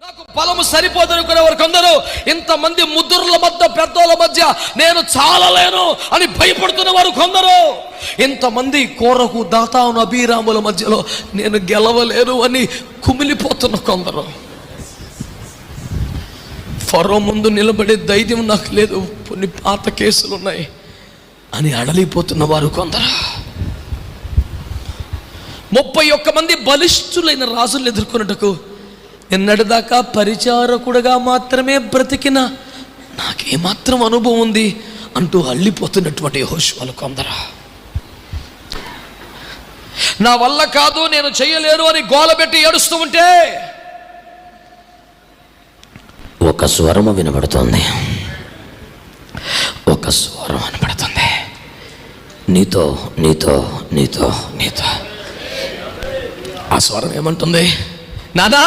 నాకు బలము సరిపోదనుకునే వారు కొందరు, ఇంతమంది ముద్దుర్ల మధ్య పెద్దోళ్ళ మధ్య నేను చాలలేను అని భయపడుతున్న వారు కొందరు, ఇంతమంది కోరకు దాతాను అభిరాముల మధ్యలో నేను గెలవలేను అని కుమిలిపోతున్న కొందరు, ఫరో ముందు నిలబడే ధైర్యం నాకు లేదు, కొన్ని పాత కేసులు ఉన్నాయి అని అడలిపోతున్న వారు కొందరు, 31 మంది బలిష్ఠులైన రాజులను ఎదుర్కొన్నట్టుకు నిన్నటిదాకా పరిచారకుడుగా మాత్రమే బ్రతికిన నాకేమాత్రం అనుభవం ఉంది అంటూ అల్లిపోతున్నటువంటి యెహోషువలు కొందరు, నా వల్ల కాదు నేను చేయలేను అని గోలబెట్టి ఏడుస్తూ ఉంటే ఒక స్వరము వినబడుతుంది, ఒక స్వరం వినబడుతుంది, నీతో నీతో నీతో నీతో. ఆ స్వరం ఏమంటుంది? నాదా